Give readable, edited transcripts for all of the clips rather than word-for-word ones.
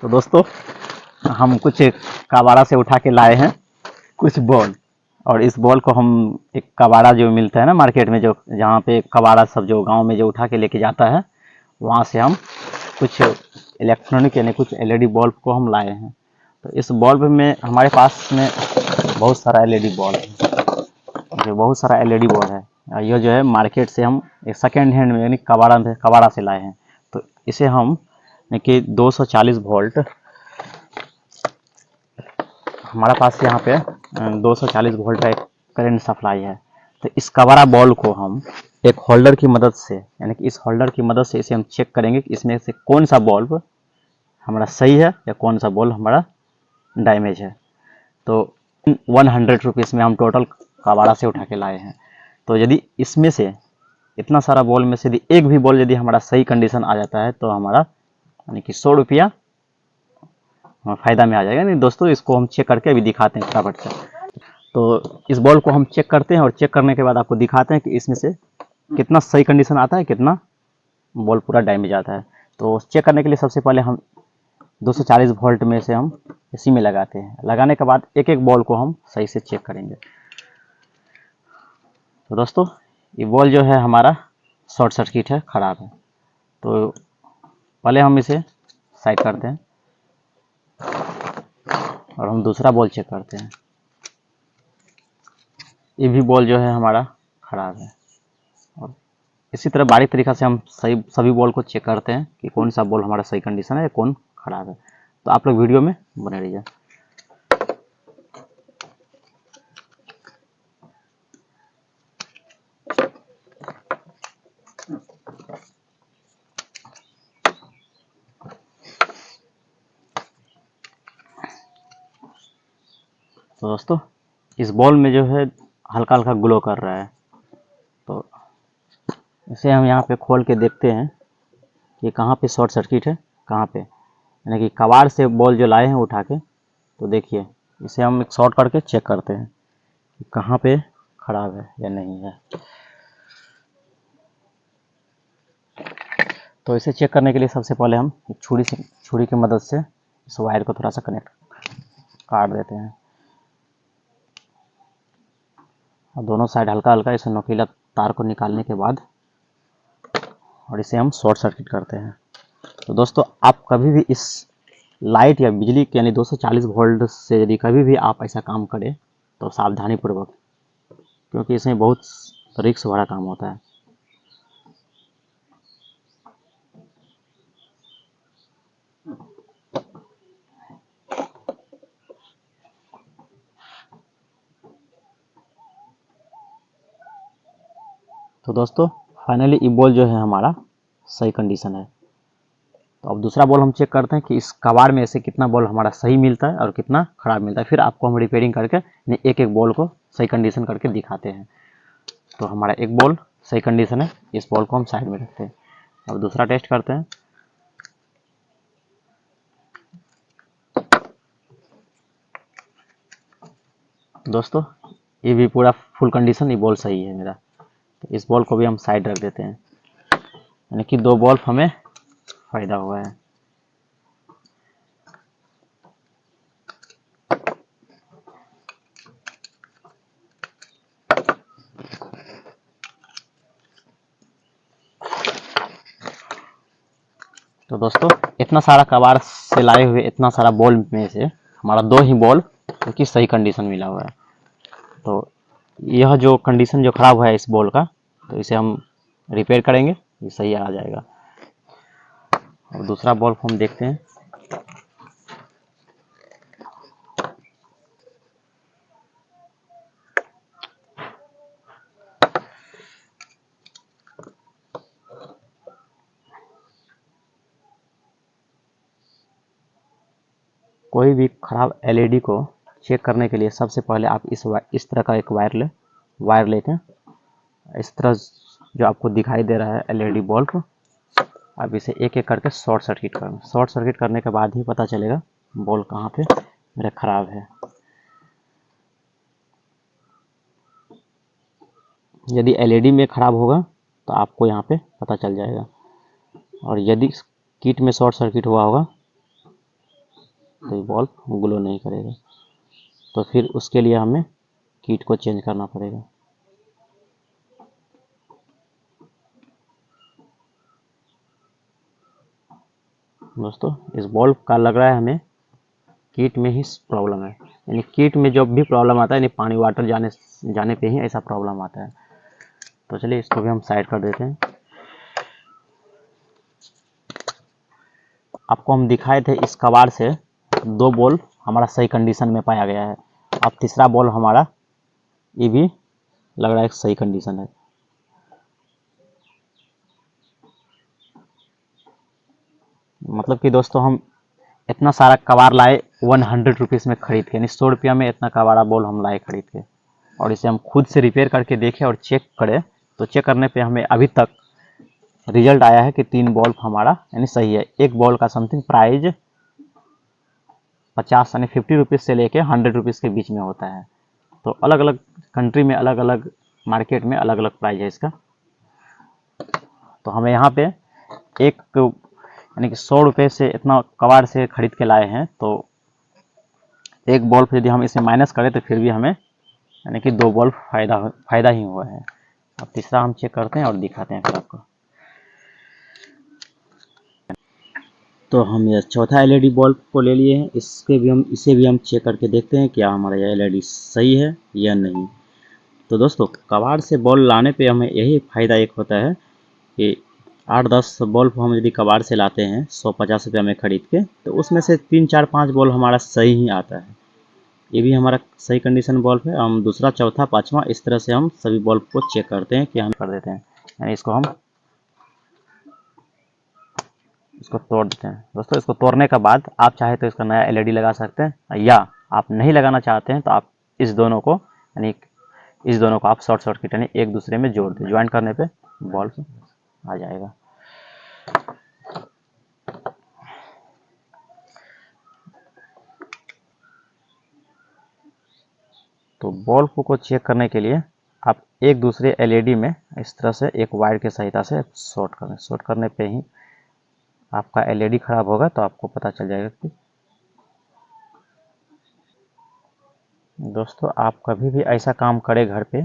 तो दोस्तों हम कुछ कबाड़ा से उठा के लाए हैं कुछ बॉल। और इस बॉल को हम एक कबाड़ा जो मिलता है ना मार्केट में, जो जहाँ पे कबाड़ा सब जो गांव में जो उठा के लेके जाता है, वहाँ से हम कुछ इलेक्ट्रॉनिक यानी कुछ एलईडी बल्ब को हम लाए हैं। तो इस बल्ब में हमारे पास में बहुत सारा एलईडी बल्ब है, जो बहुत सारा एलईडी बल्ब है। और यह जो है मार्केट से हम एक सेकेंड हैंड में यानी कबाड़ा से लाए हैं। तो इसे हम कि 240 वोल्ट हमारा पास यहाँ पे 240 वोल्ट का एक करंट सप्लाई है। तो इस कबाड़ा बॉल को हम एक होल्डर की मदद से यानी कि इस होल्डर की मदद से इसे हम चेक करेंगे कि इसमें से कौन सा बल्ब हमारा सही है या कौन सा बल्ब हमारा डैमेज है। तो 100 रुपीज़ में हम टोटल कबाड़ा से उठा के लाए हैं। तो यदि इसमें से इतना सारा बॉल में से यदि एक भी बॉल यदि हमारा सही कंडीशन आ जाता है तो हमारा यानी कि 100 रुपया फ़ायदा में आ जाएगा। नहीं दोस्तों, इसको हम चेक करके अभी दिखाते हैं फटाफट से। तो इस बॉल को हम चेक करते हैं और चेक करने के बाद आपको दिखाते हैं कि इसमें से कितना सही कंडीशन आता है, कितना बॉल पूरा डैमेज आता है। तो चेक करने के लिए सबसे पहले हम 240 वोल्ट में से हम इसी में लगाते हैं। लगाने के बाद एक एक बॉल को हम सही से चेक करेंगे। तो दोस्तों ये बॉल जो है हमारा शॉर्ट सर्किट है, ख़राब है। तो पहले हम इसे साइड करते हैं और हम दूसरा बॉल चेक करते हैं। ये भी बॉल जो है हमारा ख़राब है। और इसी तरह बारीक तरीक़ा से हम सभी बॉल को चेक करते हैं कि कौन सा बॉल हमारा सही कंडीशन है या कौन ख़राब है। तो आप लोग वीडियो में बने रहिए। तो दोस्तों इस बॉल में जो है हल्का हल्का ग्लो कर रहा है। तो इसे हम यहाँ पे खोल के देखते हैं कि कहाँ पे शॉर्ट सर्किट है, कहाँ पे यानी कि कबाड़ से बॉल जो लाए हैं उठा के। तो देखिए इसे हम एक शॉर्ट करके चेक करते हैं कि कहाँ पे ख़राब है या नहीं है। तो इसे चेक करने के लिए सबसे पहले हम छुरी की मदद से इस वायर को थोड़ा सा कनेक्ट काट देते हैं और दोनों साइड हल्का हल्का इसे नोकीला तार को निकालने के बाद और इसे हम शॉर्ट सर्किट करते हैं। तो दोस्तों आप कभी भी इस लाइट या बिजली यानी 240 वोल्ट से यदि कभी भी आप ऐसा काम करें तो सावधानी पूर्वक, क्योंकि इसमें बहुत रिस्क भरा काम होता है। तो दोस्तों फाइनली ये बॉल जो है हमारा सही कंडीशन है। तो अब दूसरा बॉल हम चेक करते हैं कि इस कबाड़ में से कितना बॉल हमारा सही मिलता है और कितना ख़राब मिलता है। फिर आपको हम रिपेयरिंग करके एक एक बॉल को सही कंडीशन करके दिखाते हैं। तो हमारा एक बॉल सही कंडीशन है, इस बॉल को हम साइड में रखते हैं। अब दूसरा टेस्ट करते हैं। दोस्तों ये भी पूरा फुल कंडीशन, ये बॉल सही है मेरा। तो इस बॉल को भी हम साइड रख देते हैं, यानी कि दो बॉल हमें फ़ायदा हुआ है। तो दोस्तों इतना सारा कबाड़ से लाए हुए इतना सारा बॉल में से हमारा दो ही बॉल जो कि सही कंडीशन मिला हुआ है। तो यह जो कंडीशन जो ख़राब हुआ है इस बॉल का, तो इसे हम रिपेयर करेंगे, ये सही आ जाएगा। और दूसरा बॉल को हम देखते हैं। कोई भी ख़राब एलईडी को चेक करने के लिए सबसे पहले आप इस तरह का एक वायर लेते हैं। इस तरह जो आपको दिखाई दे रहा है एलईडी बल्ब, अब इसे एक एक करके शॉर्ट सर्किट करने के बाद ही पता चलेगा बॉल कहाँ पे मेरा ख़राब है। यदि एलईडी में ख़राब होगा तो आपको यहाँ पे पता चल जाएगा, और यदि किट में शॉर्ट सर्किट हुआ होगा तो ये बल्ब ग्लो नहीं करेगा। तो फिर उसके लिए हमें किट को चेंज करना पड़ेगा। दोस्तों इस बल्ब का लग रहा है हमें किट में ही प्रॉब्लम है, यानी किट में जब भी प्रॉब्लम आता है यानी पानी वाटर जाने पे ही ऐसा प्रॉब्लम आता है। तो चलिए इसको भी हम साइड कर देते हैं। आपको हम दिखाए थे इस कबाड़ से 2 बॉल हमारा सही कंडीशन में पाया गया है। अब तीसरा बॉल हमारा ये भी लग रहा है सही कंडीशन है। मतलब कि दोस्तों हम इतना सारा कबाड़ लाए 100 रुपीज़ में खरीद के, यानी 100 रुपया में इतना कबाड़ा बॉल हम लाए खरीद के, और इसे हम खुद से रिपेयर करके देखें और चेक करें। तो चेक करने पे हमें अभी तक रिजल्ट आया है कि 3 बॉल्ब हमारा यानी सही है। एक बॉल का समथिंग प्राइस 50 यानी 50 रुपीज़ से लेके 100 रुपीज़ के बीच में होता है। तो अलग अलग कंट्री में अलग अलग मार्केट में अलग अलग प्राइस है इसका। तो हमें यहाँ पे एक यानी कि 100 रुपये से इतना कबाड़ से खरीद के लाए हैं, तो एक बल्ब यदि हम इसे माइनस करें तो फिर भी हमें यानी कि 2 बल्ब फायदा ही हुआ है। अब तीसरा हम चेक करते हैं और दिखाते हैं फिर आपको। तो हम ये चौथा एलईडी बल्ब को ले लिए हैं, इसे भी हम चेक करके देखते हैं क्या हमारा ये एलईडी सही है या नहीं। तो दोस्तों कबाड़ से बल्ब लाने पे हमें यही फ़ायदा एक होता है कि 8-10 बल्ब हम यदि कबाड़ से लाते हैं 150 रुपया में खरीद के, तो उसमें से 3, 4, 5 बल्ब हमारा सही ही आता है। ये भी हमारा सही कंडीशन बल्ब है। हम दूसरा, चौथा, पाँचवा इस तरह से हम सभी बल्ब को चेक करते हैं कि हम कर देते हैं, यानी इसको हम इसको तोड़ देते हैं। दोस्तों इसको तोड़ने के बाद आप चाहे तो इसका नया एलईडी लगा सकते हैं, या आप नहीं लगाना चाहते हैं तो आप इस दोनों को आप शॉर्ट सर्किट यानी एक दूसरे में जोड़ दें। ज्वाइन करने पे बल्ब आ जाएगा। तो बल्ब को चेक करने के लिए आप एक दूसरे एलईडी में इस तरह से एक वायर की सहायता से शॉर्ट करें। शॉर्ट करने पे ही आपका एलईडी खराब होगा, तो आपको पता चल जाएगा कि दोस्तों आप कभी भी ऐसा काम करें घर पे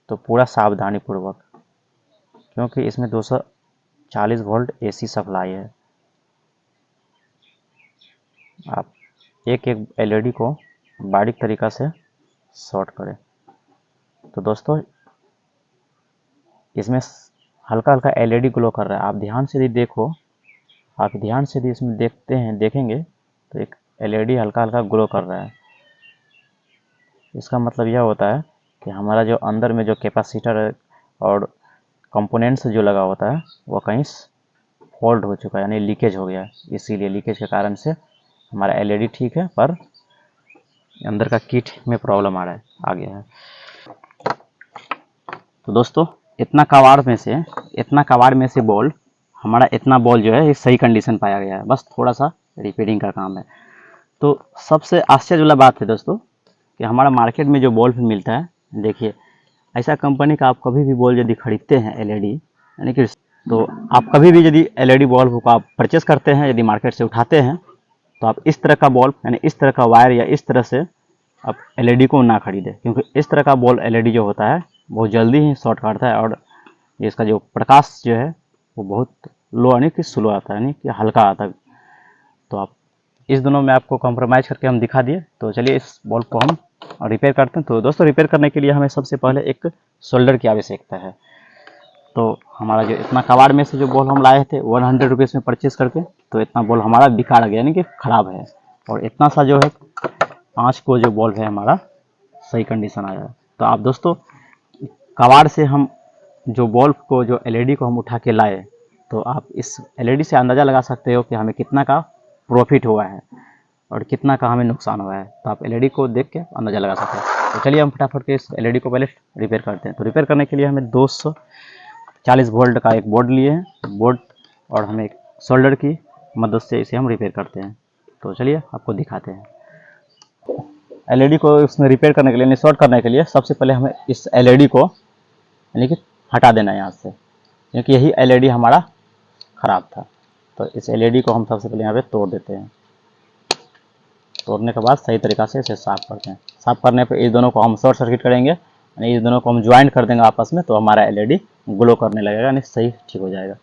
तो पूरा सावधानी पूर्वक, क्योंकि इसमें 240 वोल्ट एसी सप्लाई है। आप एक एक एलईडी को बारीक तरीक़ा से शॉर्ट करें। तो दोस्तों इसमें हल्का हल्का एलईडी ग्लो कर रहा है। आप ध्यान से यदि इसमें देखेंगे तो एक एलईडी हल्का हल्का ग्लो कर रहा है। इसका मतलब यह होता है कि हमारा जो अंदर में जो कैपेसिटर और कंपोनेंट्स जो लगा होता है वो कहीं फॉल्ट हो चुका है, यानी लीकेज हो गया है। इसीलिए लीकेज के कारण से हमारा एलईडी ठीक है पर अंदर का किट में प्रॉब्लम आ गया है। तो दोस्तों इतना कबाड़ में से बॉल हमारा इतना बॉल जो है ये सही कंडीशन पाया गया है, बस थोड़ा सा रिपेयरिंग का काम है। तो सबसे आश्चर्य वाला बात है दोस्तों कि हमारा मार्केट में जो बल्ब मिलता है, देखिए ऐसा कंपनी का आप कभी भी बल्ब यदि खरीदते हैं एलईडी यानी कि, तो आप कभी भी यदि एलईडी बल्ब को आप परचेस करते हैं, यदि मार्केट से उठाते हैं, तो आप इस तरह का बल्ब यानी इस तरह का वायर या इस तरह से आप एलईडी को ना खरीदें, क्योंकि इस तरह का बल्ब एलईडी जो होता है बहुत जल्दी ही शॉर्ट करता है और इसका जो प्रकाश जो है वो बहुत लो यानी कि स्लो आता है, यानी कि हल्का आता है। तो आप इस दोनों में आपको कॉम्प्रोमाइज़ करके हम दिखा दिए। तो चलिए इस बल्ब को हम रिपेयर करते हैं। तो दोस्तों रिपेयर करने के लिए हमें सबसे पहले एक सोल्डर की आवश्यकता है। तो हमारा जो इतना कबाड़ में से जो बॉल हम लाए थे 100 रुपीज़ में परचेज़ करके, तो इतना बॉल हमारा बिकाड़ गया यानी कि ख़राब है, और इतना सा जो है 5 को जो बॉल है हमारा सही कंडीशन आया है। तो आप दोस्तों कबाड़ से हम जो बल्ब को जो एलईडी को हम उठा के लाए, तो आप इस एलईडी से अंदाज़ा लगा सकते हो कि हमें कितना का प्रॉफिट हुआ है और कितना का हमें नुकसान हुआ है। तो आप एलईडी को देख के अंदाज़ा लगा सकते हैं। तो चलिए हम फटाफट के इस एलईडी को पहले रिपेयर करते हैं। तो रिपेयर करने के लिए हमें 240 वोल्ट का एक बोर्ड लिए हैं और हमें एक सोल्डर की मदद से इसे हम रिपेयर करते हैं। तो चलिए आपको दिखाते हैं। एलईडी को इसमें रिपेयर करने के लिए, शॉर्ट करने के लिए सबसे पहले हमें इस एलईडी को यानी कि हटा देना है यहाँ से, क्योंकि यही एलईडी हमारा ख़राब था। तो इस एलईडी को हम सबसे पहले यहाँ पे तोड़ देते हैं। तोड़ने के बाद सही तरीक़ा से इसे साफ़ करते हैं। साफ़ करने पे इस दोनों को हम शॉर्ट सर्किट करेंगे, यानी इस दोनों को हम ज्वाइंट कर देंगे आपस में, तो हमारा एलईडी ग्लो करने लगेगा, यानी सही ठीक हो जाएगा।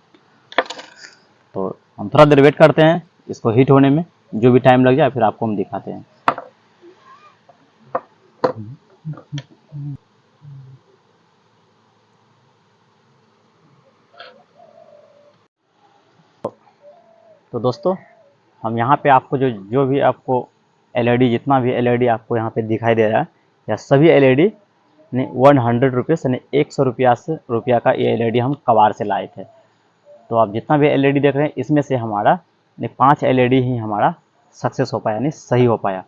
तो हम थोड़ा देर वेट करते हैं इसको हीट होने में, जो भी टाइम लग जाए फिर आपको हम दिखाते हैं। तो दोस्तों हम यहाँ पे आपको जो भी आपको एलईडी, जितना भी एलईडी आपको यहाँ पे दिखाई दे रहा है, या सभी एलईडी ने 100 रुपीज़ यानी 100 रुपया का ये एलईडी हम कबाड़ से लाए थे। तो आप जितना भी एलईडी देख रहे हैं इसमें से हमारा 5 एलईडी ही हमारा सक्सेस हो पाया, यानी सही हो पाया।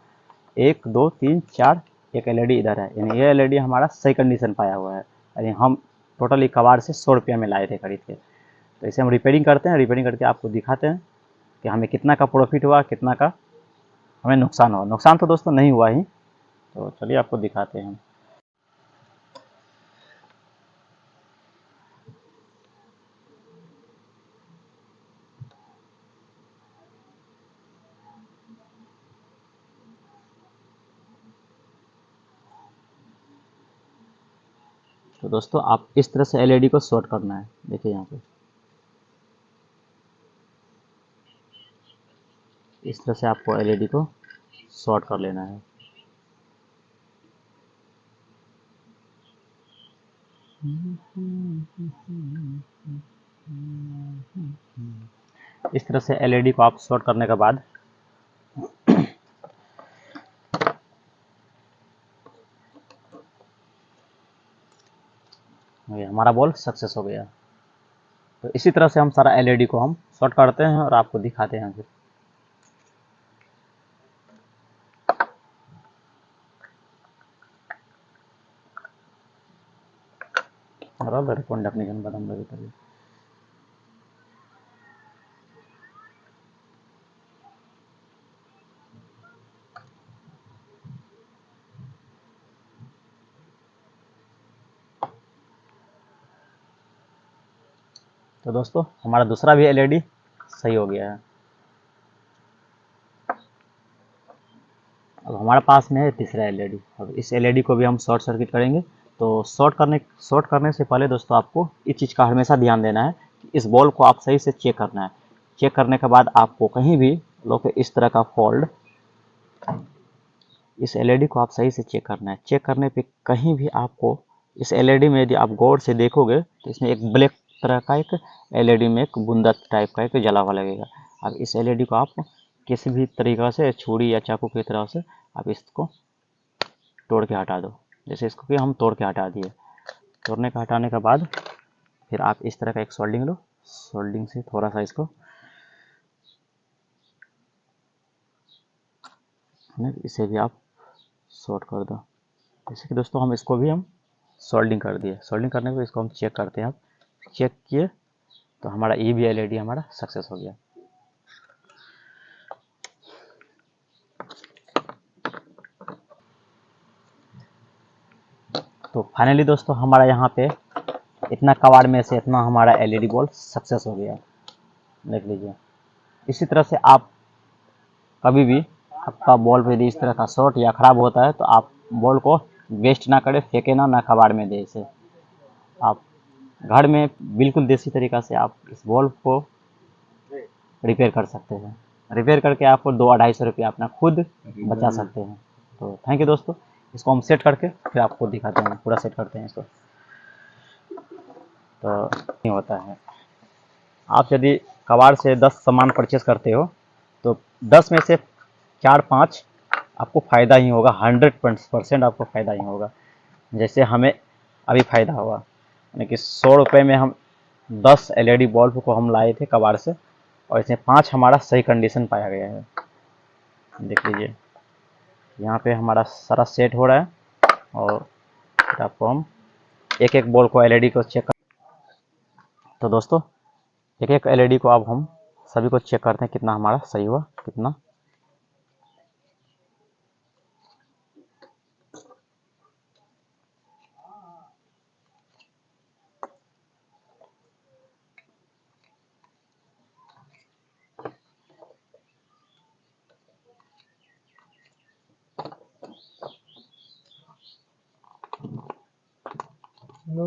1 2 3 4 एक एलईडी इधर है, यानी ये एलईडी हमारा सही कंडीशन पाया हुआ है, यानी हम टोटली कबाड़ से 100 रुपया में लाए थे खरीद के। तो इसे हम रिपेयरिंग करते हैं, रिपेयरिंग करके आपको दिखाते हैं कि हमें कितना का प्रॉफिट हुआ, कितना का हमें नुकसान हुआ। नुकसान तो दोस्तों नहीं हुआ ही, तो चलिए आपको दिखाते हैं हम। तो दोस्तों आप इस तरह से एलईडी को शॉर्ट करना है, देखिए यहाँ पे इस तरह से आपको एलईडी को शॉर्ट कर लेना है। इस तरह से एलईडी को आप शॉर्ट करने के बाद ये हमारा बॉल सक्सेस हो गया। तो इसी तरह से हम सारा एलईडी को हम शॉर्ट करते हैं और आपको दिखाते हैं फिर। बराबर कौन ढकने जन बदम लगे तभी। तो दोस्तों हमारा दूसरा भी एलईडी सही हो गया है। अब हमारे पास में है तीसरा एलईडी। अब इस एलईडी को भी हम शॉर्ट सर्किट करेंगे। तो शॉर्ट करने से पहले दोस्तों आपको इस चीज़ का हमेशा ध्यान देना है कि इस बॉल को आप सही से चेक करना है। चेक करने के बाद आपको कहीं भी लोग इस तरह का फॉल्ट, इस एलईडी को आप सही से चेक करना है। चेक करने पे कहीं भी आपको इस एलईडी में यदि आप गौर से देखोगे तो इसमें एक ब्लैक तरह का एक एलईडी में एक बूंदा टाइप का एक जला हुआ लगेगा। अब इस एलईडी को आप किसी भी तरीक़ा से छुरी या चाकू की तरह से आप इसको तोड़ के हटा दो। जैसे इसको कि हम तोड़ के हटा दिए। तोड़ने का हटाने के बाद फिर आप इस तरह का एक सोल्डिंग लो। सोल्डिंग से थोड़ा सा इसको इसे भी आप शॉर्ट कर दो। जैसे कि दोस्तों हम इसको भी हम सोल्डिंग कर दिए। सोल्डिंग करने के बाद इसको हम चेक करते हैं। आप चेक किए तो हमारा ये भी एलईडी हमारा सक्सेस हो गया। तो फाइनली दोस्तों हमारा यहाँ पे इतना कबाड़ में से इतना हमारा एलईडी बल्ब सक्सेस हो गया, देख लीजिए। इसी तरह से आप कभी भी आपका बल्ब यदि इस तरह का शॉर्ट या ख़राब होता है तो आप बॉल को वेस्ट ना करें, फेंके ना कबाड़ में दे। इसे आप घर में बिल्कुल देसी तरीक़ा से आप इस बल्ब को रिपेयर कर सकते हैं। रिपेयर करके आपको 200-250 रुपया अपना खुद बचा सकते हैं। तो थैंक यू दोस्तों। इसको हम सेट करके फिर आपको दिखाते हैं, पूरा सेट करते हैं इसको। तो नहीं होता है, आप यदि कबाड़ से 10 सामान परचेस करते हो तो 10 में से 4-5 आपको फ़ायदा ही होगा, 100% आपको फ़ायदा ही होगा। जैसे हमें अभी फ़ायदा हुआ, यानी कि 100 रुपये में हम 10 एलईडी बल्ब को हम लाए थे कबाड़ से, और इसमें 5 हमारा सही कंडीशन पाया गया है। देख लीजिए यहाँ पे हमारा सारा सेट हो रहा है, और फिर आपको हम एक एक बॉल को एलईडी को चेक कर। तो दोस्तों एक एक एलईडी को अब हम सभी को चेक करते हैं कितना हमारा सही हुआ, कितना। लो